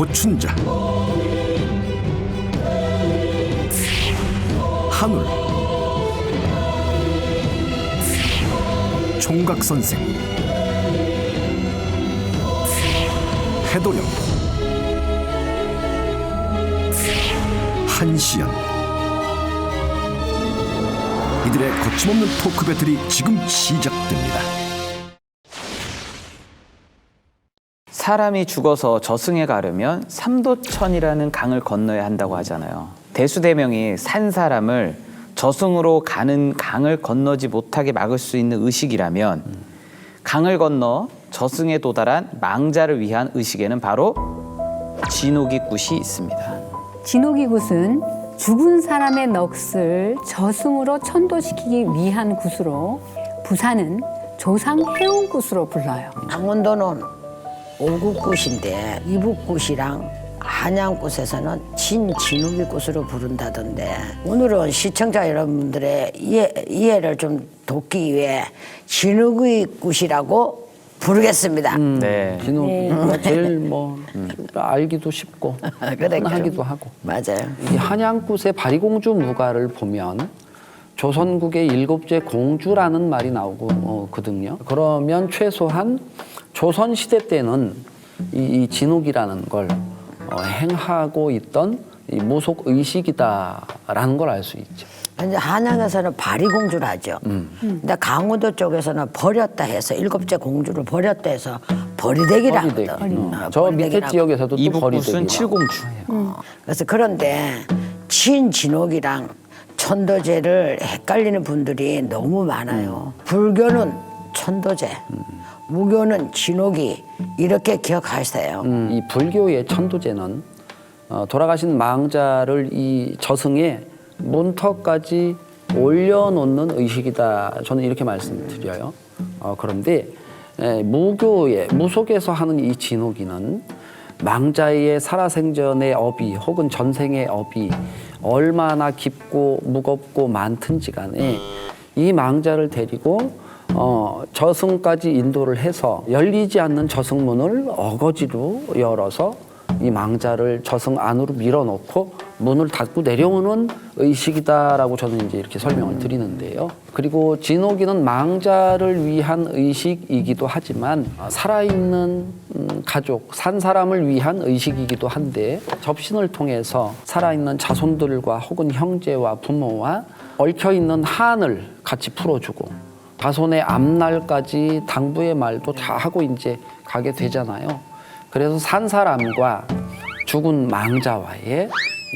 고춘자, 한울, 총각선생, 해도령, 한시연. 이들의 거침없는 토크 배틀이 지금 시작됩니다. 사람이 죽어서 저승에 가려면 삼도천이라는 강을 건너야 한다고 하잖아요. 대수대명이 산 사람을 저승으로 가는 강을 건너지 못하게 막을 수 있는 의식이라면 강을 건너 저승에 도달한 망자를 위한 의식에는 바로 진옥이굿이 있습니다. 진옥이굿은 죽은 사람의 넋을 저승으로 천도시키기 위한 굿으로 부산은 조상해운굿으로 불러요. 강원도는 오국굿인데 이북굿이랑 한양굿에서는 진진옥이굿으로 부른다던데 오늘은 시청자 여러분들의 이해를 좀 돕기 위해 진옥이굿이라고 부르겠습니다. 네. 진옥이가 제일 알기도 쉽고 그래, 하기도 하고. 맞아요. 이 한양굿의 바리공주 무가를 보면 조선국의 일곱째 공주라는 말이 나오거든요. 그러면 최소한 조선시대 때는 이 진옥이라는 걸 행하고 있던 이 무속 의식이다라는 걸 알 수 있죠. 이제 한양에서는 바리공주를 하죠. 근데 강원도 쪽에서는 버렸다 해서 일곱째 공주를 버렸다 해서 버리대기라 버리대기. 하거든. 저 밑에 지역에서도 또 이북굿은 버리대기. 칠공주예요. 그래서 그런데 진진옥이랑 천도제를 헷갈리는 분들이 너무 많아요. 불교는 천도제, 무교는 진옥이 이렇게 기억하세요. 이 불교의 천도제는 돌아가신 망자를 이 저승에 문턱까지 올려놓는 의식이다. 저는 이렇게 말씀드려요. 그런데 무교의 무속에서 하는 이 진옥이는 망자의 살아생전의 업이 혹은 전생의 업이 얼마나 깊고 무겁고 많든지 간에 이 망자를 데리고 저승까지 인도를 해서 열리지 않는 저승문을 어거지로 열어서 이 망자를 저승 안으로 밀어넣고 문을 닫고 내려오는 의식이다라고 저는 이제 이렇게 설명을 드리는데요. 그리고 진옥이는 망자를 위한 의식이기도 하지만 살아있는 가족, 산 사람을 위한 의식이기도 한데 접신을 통해서 살아있는 자손들과 혹은 형제와 부모와 얽혀있는 한을 같이 풀어주고 자손의 앞날까지 당부의 말도 다 하고 이제 가게 되잖아요. 그래서 산 사람과 죽은 망자와의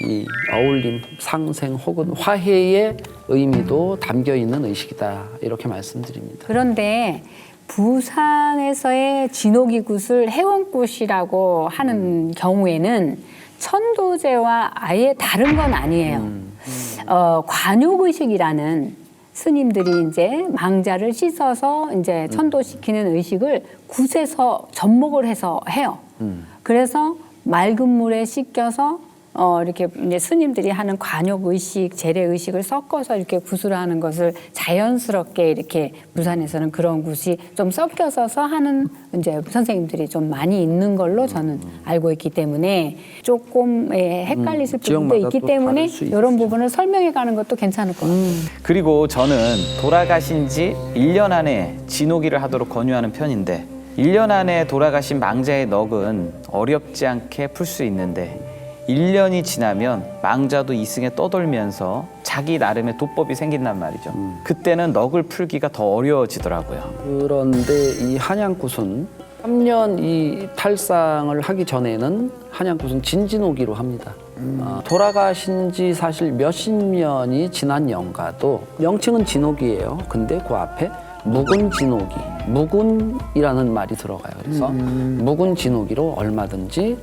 이 어울림, 상생 혹은 화해의 의미도 담겨 있는 의식이다. 이렇게 말씀드립니다. 그런데 부산에서의 진옥이굿을 해운굿이라고 하는 경우에는 천도제와 아예 다른 건 아니에요. 관욕의식이라는 스님들이 이제 망자를 씻어서 이제 천도시키는 의식을 굿에서 접목을 해서 해요. 그래서 맑은 물에 씻겨서 이렇게 이제 스님들이 하는 관욕 의식, 재래 의식을 섞어서 이렇게 굿을 하는 것을 자연스럽게 이렇게 부산에서는 그런 굿이 좀 섞여서 하는 이제 선생님들이 좀 많이 있는 걸로 저는 알고 있기 때문에 조금 헷갈리실 부분도 지역마다 있기 또 때문에 다를 수 이런 있죠. 부분을 설명해 가는 것도 괜찮을 것 같아요. 그리고 저는 돌아가신 지 1년 안에 진옥이를 하도록 권유하는 편인데 1년 안에 돌아가신 망자의 넋은 어렵지 않게 풀 수 있는데 1년이 지나면 망자도 이승에 떠돌면서 자기 나름의 도법이 생긴단 말이죠. 그때는 넋을 풀기가 더 어려워지더라고요. 그런데 이 한양굿은 3년 이 탈상을 하기 전에는 한양굿은 진진옥이로 합니다. 돌아가신 지 사실 몇십 년이 지난 영가도 명칭은 진옥이에요. 근데 그 앞에 묵은 진옥이, 묵은이라는 말이 들어가요. 그래서 묵은 진옥이로 얼마든지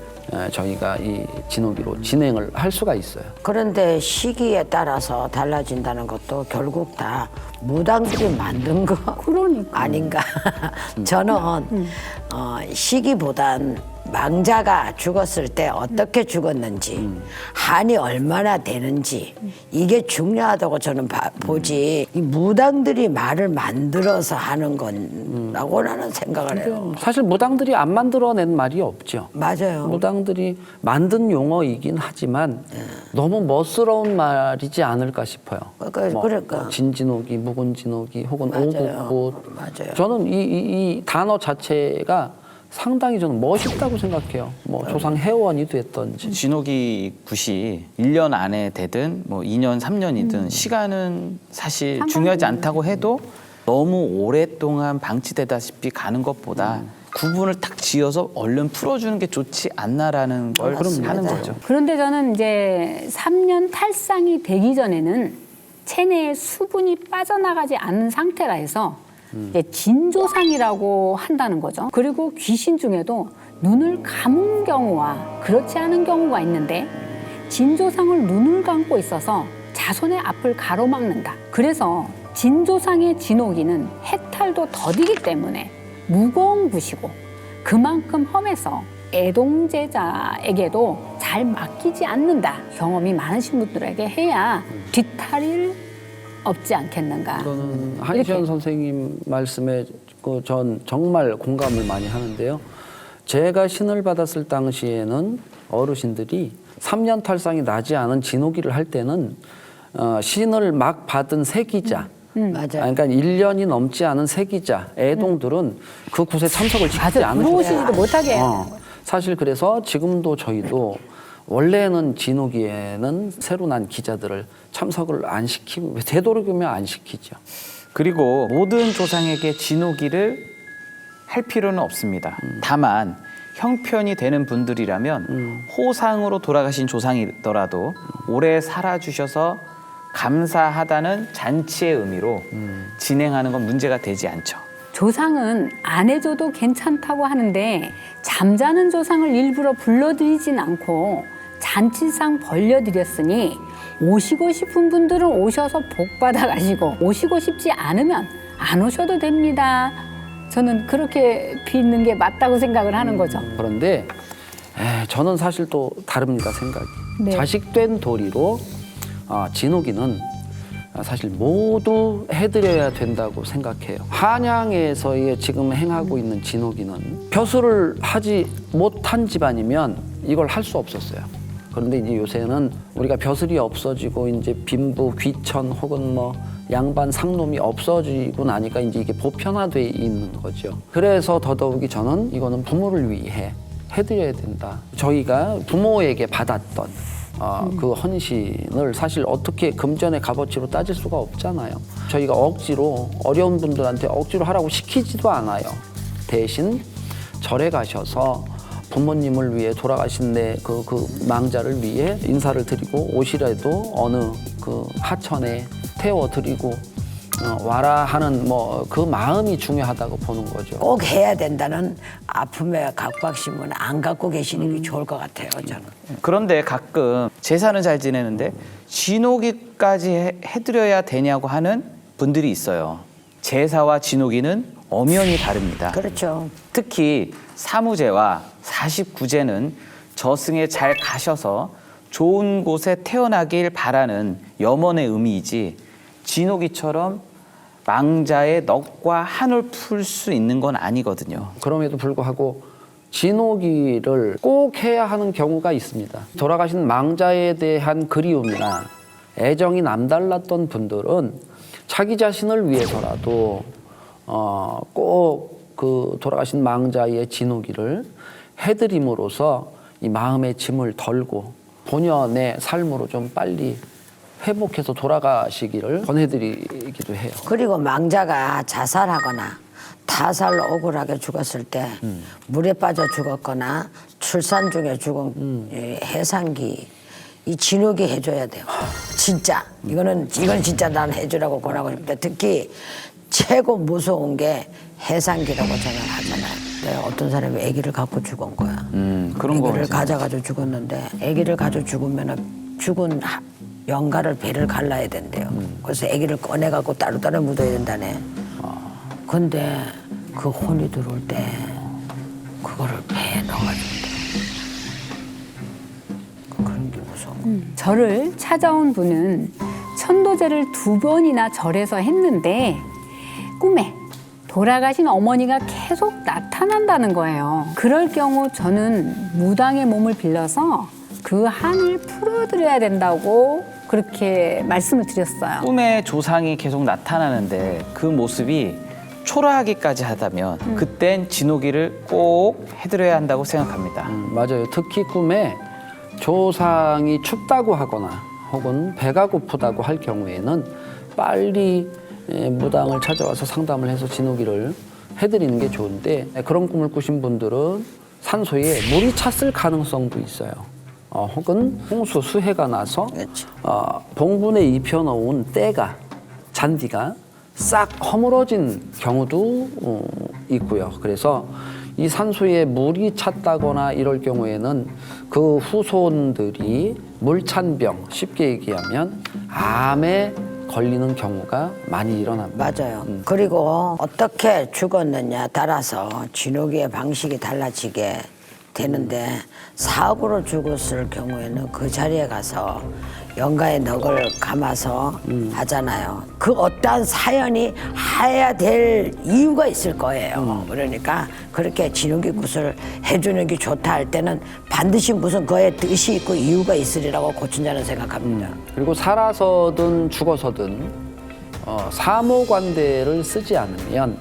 저희가 이 진옥이로 진행을 할 수가 있어요. 그런데 시기에 따라서 달라진다는 것도 결국 다 무당들이 만든 거 그러니까. 아닌가. 저는 시기보단 망자가 죽었을 때 어떻게 죽었는지 한이 얼마나 되는지 이게 중요하다고 저는 보지 이 무당들이 말을 만들어서 하는 건라고 나는 생각을 해요. 사실 무당들이 안 만들어낸 말이 없죠. 맞아요. 무당 무당들이 만든 용어이긴 하지만 너무 멋스러운 말이지 않을까 싶어요. 그러니까. 진진옥이, 묵은진옥이 혹은 맞아요. 오곡꽃. 맞아요. 저는 이 단어 자체가 상당히 저는 멋있다고 생각해요. 뭐 조상 회원이 됐던지. 진옥이 굿이 1년 안에 되든 뭐 2년, 3년이든 시간은 사실 중요하지 않다고 해도 너무 오랫동안 방치되다시피 가는 것보다 구분을 딱 지어서 얼른 풀어주는 게 좋지 않나라는 걸 하는 거죠. 그런데 저는 이제 3년 탈상이 되기 전에는 체내에 수분이 빠져나가지 않은 상태라 해서 이제 진조상이라고 한다는 거죠. 그리고 귀신 중에도 눈을 감은 경우와 그렇지 않은 경우가 있는데 진조상을 눈을 감고 있어서 자손의 앞을 가로막는다. 그래서 진조상의 진옥이는 해탈도 더디기 때문에 무거운 굿이고 그만큼 험해서 애동제자에게도 잘 맡기지 않는다. 경험이 많으신 분들에게 해야 뒤탈일 없지 않겠는가. 저는 한시연 선생님 말씀에 전 정말 공감을 많이 하는데요. 제가 신을 받았을 당시에는 어르신들이 3년 탈상이 나지 않은 진옥이를 할 때는 신을 막 받은 세기자, 맞아요. 그러니까 1년이 넘지 않은 세기자, 애동들은 그 굿에 참석을 시키지 맞아, 들어오시지도 않으셨어요. 못하게 해요. 사실 그래서 지금도 저희도 원래는 진옥이에는 새로 난 기자들을 참석을 안 시키고 되도록이면 안 시키죠. 그리고 모든 조상에게 진옥이를 할 필요는 없습니다. 다만 형편이 되는 분들이라면 호상으로 돌아가신 조상이더라도 오래 살아주셔서 감사하다는 잔치의 의미로 진행하는 건 문제가 되지 않죠. 조상은 안 해줘도 괜찮다고 하는데 잠자는 조상을 일부러 불러드리진 않고 잔치상 벌려드렸으니 오시고 싶은 분들은 오셔서 복 받아가시고 오시고 싶지 않으면 안 오셔도 됩니다. 저는 그렇게 빚는 게 맞다고 생각을 하는 거죠. 그런데 저는 사실 또 다릅니다, 생각이. 네. 자식된 도리로 진옥이는 사실 모두 해드려야 된다고 생각해요. 한양에서의 지금 행하고 있는 진옥이는 벼슬을 하지 못한 집안이면 이걸 할 수 없었어요. 그런데 이제 요새는 우리가 벼슬이 없어지고 이제 빈부, 귀천 혹은 뭐 양반, 상놈이 없어지고 나니까 이제 이게 보편화돼 있는 거죠. 그래서 더더욱이 저는 이거는 부모를 위해 해드려야 된다. 저희가 부모에게 받았던 그 헌신을 사실 어떻게 금전의 값어치로 따질 수가 없잖아요. 저희가 억지로 어려운 분들한테 억지로 하라고 시키지도 않아요. 대신 절에 가셔서 부모님을 위해 돌아가신 그 망자를 위해 인사를 드리고 옷이라도 어느 그 하천에 태워드리고 와라 하는 뭐 그 마음이 중요하다고 보는 거죠. 꼭 해야 된다는 아픔의 각박심은 안 갖고 계시는 게 좋을 것 같아요, 저는. 그런데 가끔 제사는 잘 지내는데 진옥이까지 해드려야 되냐고 하는 분들이 있어요. 제사와 진옥이는 엄연히 다릅니다. 그렇죠. 특히 사무제와 49제는 저승에 잘 가셔서 좋은 곳에 태어나길 바라는 염원의 의미이지 진옥이처럼 망자의 넋과 한을 풀 수 있는 건 아니거든요. 그럼에도 불구하고 진옥이를 꼭 해야 하는 경우가 있습니다. 돌아가신 망자에 대한 그리움이나 애정이 남달랐던 분들은 자기 자신을 위해서라도 꼭 그 돌아가신 망자의 진옥이를 해드림으로써 이 마음의 짐을 덜고 본연의 삶으로 좀 빨리 회복해서 돌아가시기를 권해드리기도 해요. 그리고 망자가 자살하거나 타살 억울하게 죽었을 때 물에 빠져 죽었거나 출산 중에 죽은 이 해상기 이 진옥이 해줘야 돼요. 진짜 이건 진짜 난 해주라고 권하고 싶다. 특히 최고 무서운 게 해상기라고 저는 하잖아요. 네, 어떤 사람이 아기를 갖고 죽은 거야. 그런 거 아기를 가져가지고 죽었는데 아기를 가지고 죽으면 죽은 영가를 배를 갈라야 된대요. 그래서 아기를 꺼내갖고 따로따로 묻어야 된다네. 근데 그 혼이 들어올 때 그거를 배에 넣어가지고 그런 게 무서워. 저를 찾아온 분은 천도제를 2번이나 절에서 했는데 꿈에 돌아가신 어머니가 계속 나타난다는 거예요. 그럴 경우 저는 무당의 몸을 빌려서 그 한을 풀어드려야 된다고 그렇게 말씀을 드렸어요. 꿈에 조상이 계속 나타나는데 그 모습이 초라하기까지 하다면 그땐 진호기를 꼭 해드려야 한다고 생각합니다. 맞아요. 특히 꿈에 조상이 춥다고 하거나 혹은 배가 고프다고 할 경우에는 빨리 무당을 찾아와서 상담을 해서 진호기를 해드리는 게 좋은데, 그런 꿈을 꾸신 분들은 산소에 물이 찼을 가능성도 있어요. 혹은 홍수, 수해가 나서 봉분에 입혀놓은 때가, 잔디가 싹 허물어진 경우도 있고요. 그래서 이 산소에 물이 찼다거나 이럴 경우에는 그 후손들이 물찬 병, 쉽게 얘기하면 암에 걸리는 경우가 많이 일어납니다. 맞아요. 그리고 어떻게 죽었느냐 따라서 진호기의 방식이 달라지게 되는데, 사고로 죽었을 경우에는 그 자리에 가서 영가의 넋을 감아서 하잖아요. 그 어떠한 사연이 해야 될 이유가 있을 거예요. 그러니까 그렇게 진호기 굿을 해주는 게 좋다 할 때는 반드시 무슨 그의 뜻이 있고 이유가 있으리라고 고춘자는 생각합니다. 그리고 살아서든 죽어서든 사모관대를 쓰지 않으면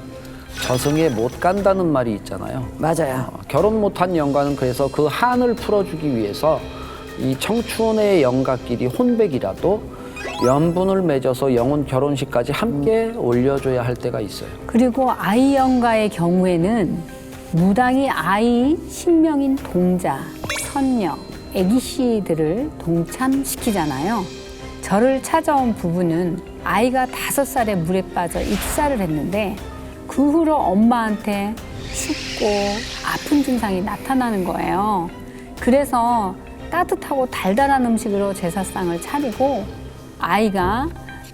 저승에 못 간다는 말이 있잖아요. 맞아요. 결혼 못한 영가는 그래서 그 한을 풀어주기 위해서 이 청춘의 영가끼리 혼백이라도 연분을 맺어서 영혼 결혼식까지 함께 올려줘야 할 때가 있어요. 그리고 아이 영가의 경우에는 무당이 아이 신명인 동자, 선녀, 애기씨들을 동참시키잖아요. 저를 찾아온 부부는 아이가 5살에 물에 빠져 입사를 했는데 그 후로 엄마한테 춥고 아픈 증상이 나타나는 거예요. 그래서 따뜻하고 달달한 음식으로 제사상을 차리고 아이가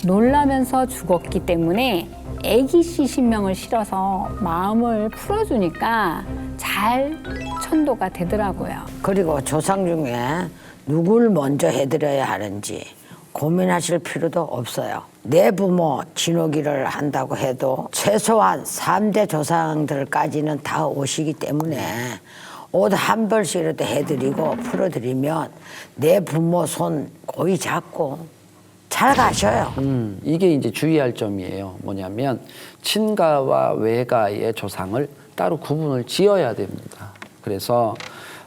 놀라면서 죽었기 때문에 애기씨 신명을 실어서 마음을 풀어주니까 잘 천도가 되더라고요. 그리고 조상 중에 누굴 먼저 해드려야 하는지 고민하실 필요도 없어요. 내 부모 진호기를 한다고 해도 최소한 3대 조상들까지는 다 오시기 때문에 옷 한 벌씩이라도 해드리고 풀어드리면 내 부모 손 고이 잡고 잘 가셔요. 이게 이제 주의할 점이에요. 뭐냐면 친가와 외가의 조상을 따로 구분을 지어야 됩니다. 그래서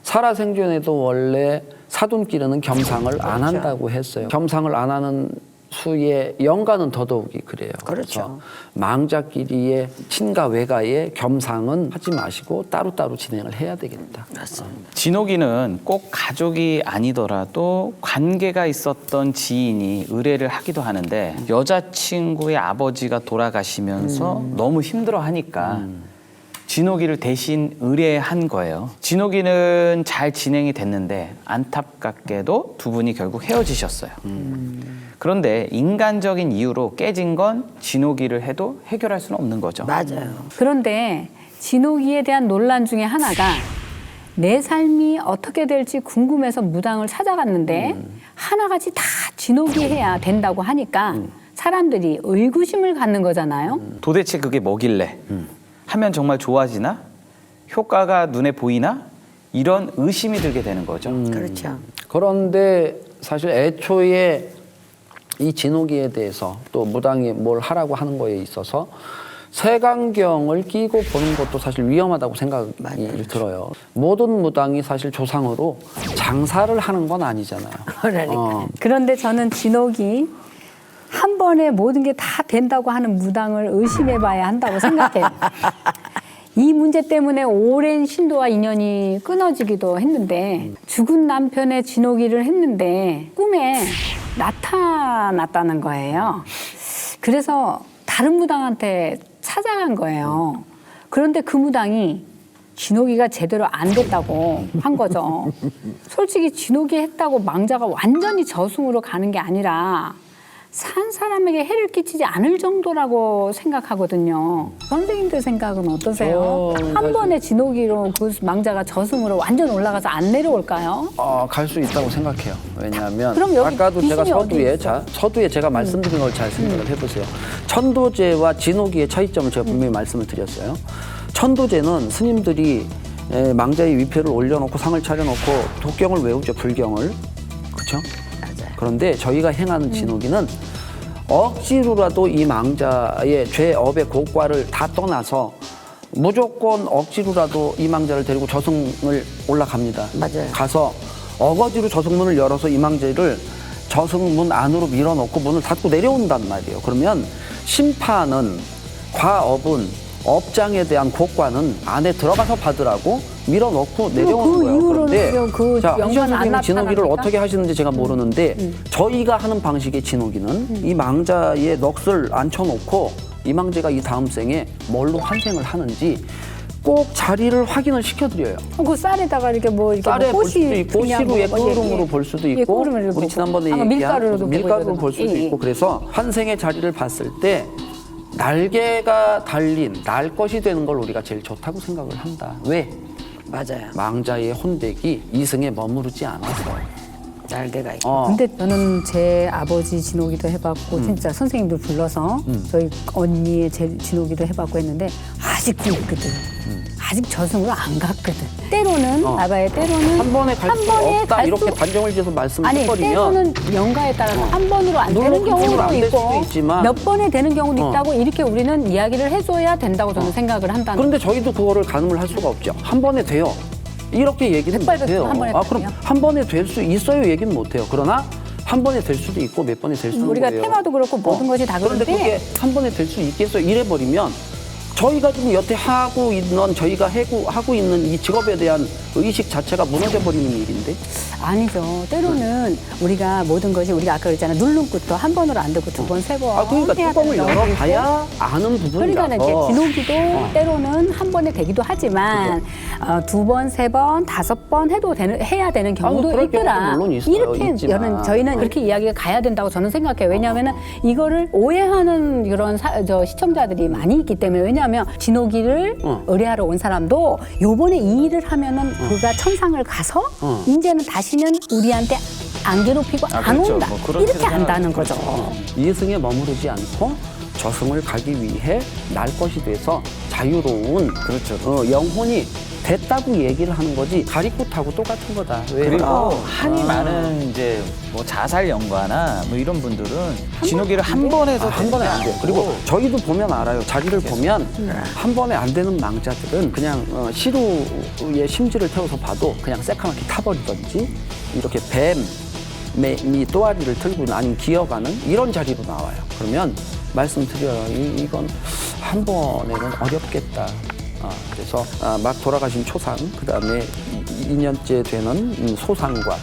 살아생전에도 원래 사돈끼리는 겸상을 안 한다고 했어요. 겸상을 안 하는 수의 영가는 더더욱이 그래요. 그렇죠. 그래서 망자끼리의 친가 외가의 겸상은 하지 마시고 따로따로 진행을 해야 되겠다. 맞습니다. 진호기는 꼭 가족이 아니더라도 관계가 있었던 지인이 의뢰를 하기도 하는데 여자친구의 아버지가 돌아가시면서 너무 힘들어하니까 진호기를 대신 의뢰한 거예요. 진호기는 잘 진행이 됐는데 안타깝게도 두 분이 결국 헤어지셨어요. 그런데 인간적인 이유로 깨진 건 진호기를 해도 해결할 수는 없는 거죠. 맞아요. 그런데 진호기에 대한 논란 중에 하나가 내 삶이 어떻게 될지 궁금해서 무당을 찾아갔는데 하나같이 다 진호기해야 된다고 하니까 사람들이 의구심을 갖는 거잖아요. 도대체 그게 뭐길래 하면 정말 좋아지나? 효과가 눈에 보이나? 이런 의심이 들게 되는 거죠. 그렇죠. 그런데 사실 애초에 이 진호기에 대해서 또 무당이 뭘 하라고 하는 거에 있어서 색안경을 끼고 보는 것도 사실 위험하다고 생각이 들어요. 모든 무당이 사실 조상으로 장사를 하는 건 아니잖아요. 그러니까. 그런데 저는 진호기 한 번에 모든 게 다 된다고 하는 무당을 의심해봐야 한다고 생각해요. 이 문제 때문에 오랜 신도와 인연이 끊어지기도 했는데 죽은 남편의 진호기를 했는데 꿈에 나타났다는 거예요. 그래서 다른 무당한테 찾아간 거예요. 그런데 그 무당이 진호기가 제대로 안 됐다고 한 거죠. 솔직히 진호기 했다고 망자가 완전히 저승으로 가는 게 아니라 산 사람에게 해를 끼치지 않을 정도라고 생각하거든요. 선생님들 생각은 어떠세요? 저는 한 번에 진호기로 그 망자가 저승으로 완전 올라가서 안 내려올까요? 갈 수 있다고 생각해요. 왜냐하면 그럼 여기 아까도 제가 귀신이 어디 서두에 있어? 서두에 제가 말씀드린 걸 잘 생각을 해보세요. 천도제와 진호기의 차이점을 제가 분명히 말씀을 드렸어요. 천도제는 스님들이 망자의 위패를 올려놓고 상을 차려놓고 독경을 외우죠. 불경을. 그렇죠? 그런데 저희가 행하는 진호기는 억지로라도 이 망자의 죄업의 고과를 다 떠나서 무조건 억지로라도 이 망자를 데리고 저승을 올라갑니다. 맞아요. 가서 어거지로 저승문을 열어서 이 망자를 저승문 안으로 밀어넣고 문을 닫고 내려온단 말이에요. 그러면 심판은 과업은 업장에 대한 고과는 안에 들어가서 받으라고 밀어넣고 내려오는 그 거예요. 이후로는 그런데 그럼 그 자, 영광은 한시현 안 선생님이 진호기를 나타납니까? 어떻게 하시는지 제가 모르는데 저희가 하는 방식의 진호기는 이 망자의 넋을 앉혀놓고 이 망자가 이 다음 생에 뭘로 환생을 하는지 꼭 자리를 확인을 시켜드려요. 그 쌀에다가 이렇게 뭐 이렇게 쌀에 뭐 볼 수도 있고 그냥 시루에 뭐, 예, 끓음으로 예. 볼 수도 예, 있고 끓음을 우리 보고. 지난번에 아마 밀가루로도 밀가루로 볼 수도 예, 예. 있고 그래서 환생의 자리를 봤을 때 날개가 달린 날 것이 되는 걸 우리가 제일 좋다고 생각을 한다. 왜? 맞아요. 망자의 혼백이 이승에 머무르지 않아서. 날개가 있고. 근데 저는 제 아버지 진호기도 해봤고 진짜 선생님들 불러서 저희 언니의 진호기도 해봤고 했는데 아직도 있거든. 아직 저승으로 안 갔거든. 때로는 봐봐요. 때로는 한 번에 갈 수 없다 갈 이렇게 수- 단정을 지어서 말씀을 아니 해버리면 때로는 연가에 따라서 한 번으로 안 물론 되는 그 번으로 경우도 안될 있고 수도 있지만. 몇 번에 되는 경우도 어. 있다고 이렇게 우리는 이야기를 해줘야 된다고 저는 생각을 한다는 그런데 저희도 그거를 가늠을 할 수가 없죠. 한 번에 돼요. 이렇게 얘기는 백발백중 못해요. 한 번에 그럼 돼요? 한 번에 될 수 있어요 얘기는 못해요. 그러나 한 번에 될 수도 있고 몇 번에 될 수도 우리가 거예요. 테마도 그렇고 모든 것이 다 그런데 그런데 그게 한 번에 될 수 있겠어요? 이래버리면 저희가 지금 여태 하고 있는 저희가 하고 있는 이 직업에 대한 의식 자체가 무너져버리는 일인데 아니죠. 때로는 우리가 모든 것이 우리가 아까 그랬잖아. 누른 끝도 한 번으로 안 되고 두 번, 세 번. 그러니까 해야 뚜껑을 되는 경우도 있고. 열어봐야 아는 부분이라서 그러니까 이제 진호기도 때로는 한 번에 되기도 하지만 두 번, 세 번, 다섯 번 해야 되는 경우도 그럴 있더라. 경우도 물론 있어요. 이렇게 있지만. 저희는 이렇게 이야기가 가야 된다고 저는 생각해요. 왜냐하면 이거를 오해하는 그런 시청자들이 많이 있기 때문에 왜냐하면 진호기를 의뢰하러 온 사람도 요번에 이 일을 하면은 그가 천상을 가서 이제는 다시는 우리한테 안 괴롭히고 안 그렇죠. 온다. 뭐 그렇게 이렇게 안다는 거죠. 이승에 머무르지 않고 저승을 가기 위해 날 것이 돼서 자유로운 그렇죠. 영혼이 됐다고 얘기를 하는 거지 가리꽃하고 똑같은 거다. 왜? 그리고 한이 많은 이제 뭐 자살 연구나 뭐 이런 분들은 진호기를 한 번에서 한 번에 안 돼요. 그리고 저희도 보면 알아요. 자리를 보면 한 번에 안 되는 망자들은 그냥 시루에 심지를 태워서 봐도 그냥 새카맣게 타버리든지 이렇게 뱀이 또아리를 틀고 있는 아니면 기어가는 이런 자리로 나와요. 그러면 말씀드려요. 이건 한 번에는 어렵겠다. 그래서 막 돌아가신 초상, 그 다음에 2년째 되는 소상과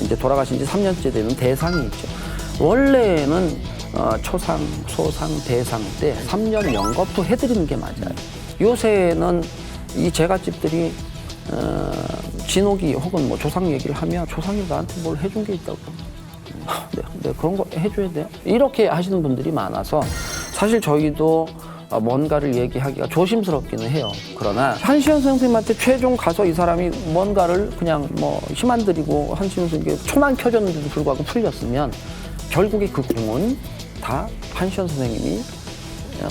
이제 돌아가신 지 3년째 되는 대상이 있죠. 원래는 초상, 소상, 대상 때 3년 연거푸 해드리는 게 맞아요. 요새는 이 제갓집들이 진호기 혹은 뭐 조상 얘기를 하면 조상이 나한테 뭘 해준 게 있다고. 네, 그런 거 해줘야 돼요. 이렇게 하시는 분들이 많아서 사실 저희도 뭔가를 얘기하기가 조심스럽기는 해요. 그러나 한시현 선생님한테 최종 가서 이 사람이 뭔가를 그냥 뭐 힘 안 들이고 한시현 선생님께 초만 켜졌는데도 불구하고 풀렸으면 결국에 그 공은 다 한시현 선생님이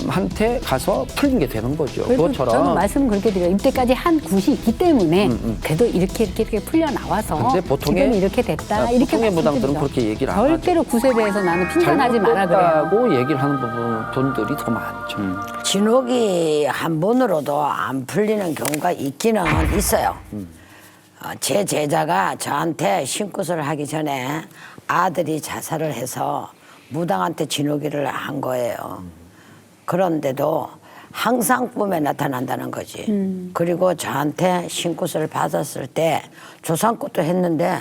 한테 가서 풀린 게 되는 거죠. 그리고 그것처럼 저는 말씀을 그렇게 드려요. 이때까지 한 굿이 있기 때문에 그래도 이렇게 풀려 나와서 근데 보통의- 지금 이렇게 됐다. 이렇게 보통의 무당들은 말씀드리죠. 그렇게 얘기를 안 하죠. 절대로 굿에 대해서 나는 핀잔하지 마라 그래요. 잘못됐다고 얘기를 하는 분들이 더 많죠. 진호기 한 번으로도 안 풀리는 경우가 있기는 있어요. 제 제자가 저한테 신굿을 하기 전에 아들이 자살을 해서 무당한테 진호기를 한 거예요. 그런데도 항상 꿈에 나타난다는 거지. 그리고 저한테 신굿을 받았을 때 조상굿도 했는데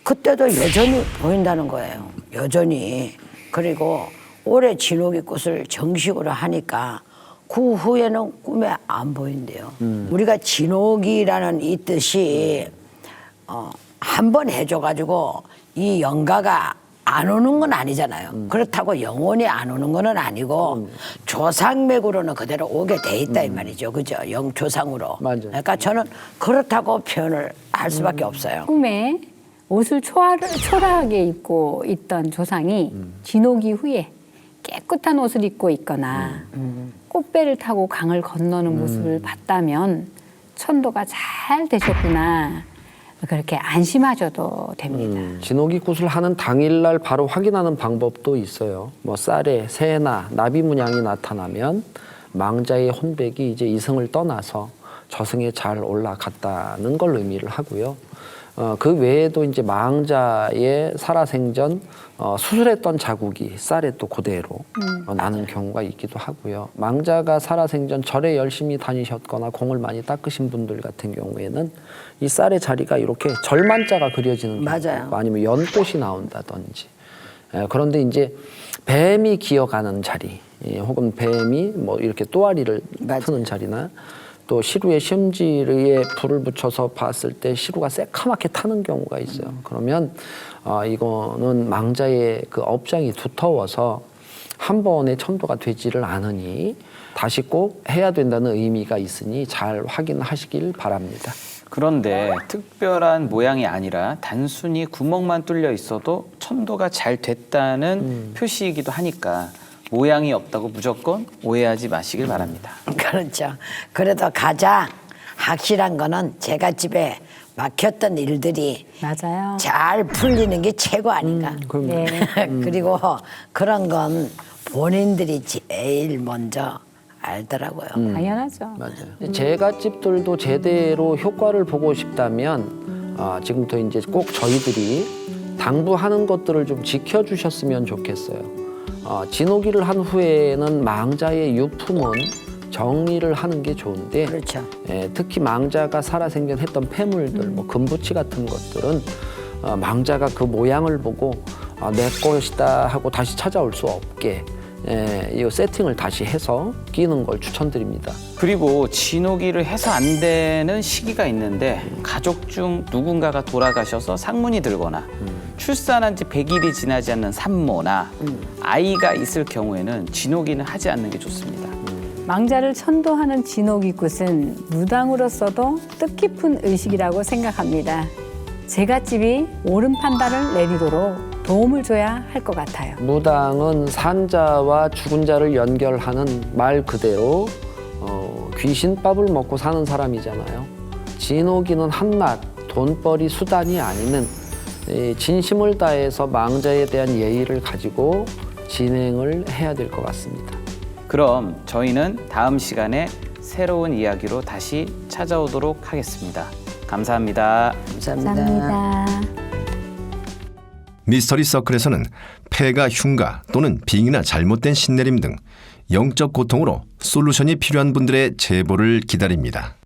그때도 여전히 보인다는 거예요. 여전히. 그리고 올해 진호기 꽃을 정식으로 하니까 그 후에는 꿈에 안 보인대요. 우리가 진호기라는 이 뜻이 한 번 해줘가지고 이 영가가 안 오는 건 아니잖아요. 그렇다고 영원히 안 오는 건 아니고 조상맥으로는 그대로 오게 돼 있다 이 말이죠. 그죠? 영조상으로. 맞아요. 그러니까 저는 그렇다고 표현을 할 수밖에 없어요. 꿈에 옷을 초라하게 입고 있던 조상이 진호기 후에 깨끗한 옷을 입고 있거나 꽃배를 타고 강을 건너는 모습을 봤다면 천도가 잘 되셨구나. 그렇게 안심하셔도 됩니다. 진호기 굿을 하는 당일날 바로 확인하는 방법도 있어요. 뭐 쌀에 새나 나비 문양이 나타나면 망자의 혼백이 이제 이승을 떠나서 저승에 잘 올라갔다는 걸 의미를 하고요. 그 외에도 이제 망자의 살아생전 수술했던 자국이 쌀에 또 그대로 나는 경우가 있기도 하고요. 망자가 살아생전 절에 열심히 다니셨거나 공을 많이 닦으신 분들 같은 경우에는 이 쌀의 자리가 이렇게 절만자가 그려지는 맞아요. 경우, 아니면 연꽃이 나온다든지. 그런데 이제 뱀이 기어가는 자리, 혹은 뱀이 뭐 이렇게 또아리를 푸는 자리나 또 시루에 심지에 불을 붙여서 봤을 때 시루가 새카맣게 타는 경우가 있어요. 그러면 이거는 망자의 그 업장이 두터워서 한 번에 천도가 되지를 않으니 다시 꼭 해야 된다는 의미가 있으니 잘 확인하시길 바랍니다. 그런데 특별한 모양이 아니라 단순히 구멍만 뚫려 있어도 천도가 잘 됐다는 표시이기도 하니까 모양이 없다고 무조건 오해하지 마시길 바랍니다. 그렇죠. 그래도 가장 확실한 거는 제가 집에 막혔던 일들이 맞아요. 잘 풀리는 게 최고 아닌가. 네. 그리고 그런 건 본인들이 제일 먼저 알더라고요. 당연하죠. 맞아요. 제갓집들도 제대로 효과를 보고 싶다면 지금부터 이제 꼭 저희들이 당부하는 것들을 좀 지켜주셨으면 좋겠어요. 진호기를 한 후에는 망자의 유품은 정리를 하는 게 좋은데 그렇죠. 특히 망자가 살아생전 했던 폐물들, 뭐 금부치 같은 것들은 망자가 그 모양을 보고 내 것이다 하고 다시 찾아올 수 없게 이 세팅을 다시 해서 끼는 걸 추천드립니다. 그리고 진호기를 해서 안 되는 시기가 있는데 가족 중 누군가가 돌아가셔서 상문이 들거나 출산한 지 100일이 지나지 않는 산모나 아이가 있을 경우에는 진호기는 하지 않는 게 좋습니다. 망자를 천도하는 진호기굿은 무당으로서도 뜻깊은 의식이라고 생각합니다. 제갓집이 옳은 판단을 내리도록 도움을 줘야 할 것 같아요. 무당은 산자와 죽은 자를 연결하는 말 그대로 귀신밥을 먹고 사는 사람이잖아요. 진호기는 한낱 돈벌이 수단이 아니는 진심을 다해서 망자에 대한 예의를 가지고 진행을 해야 될 것 같습니다. 그럼 저희는 다음 시간에 새로운 이야기로 다시 찾아오도록 하겠습니다. 감사합니다. 감사합니다. 미스터리 서클에서는 폐가 흉가 또는 빙이나 잘못된 신내림 등 영적 고통으로 솔루션이 필요한 분들의 제보를 기다립니다.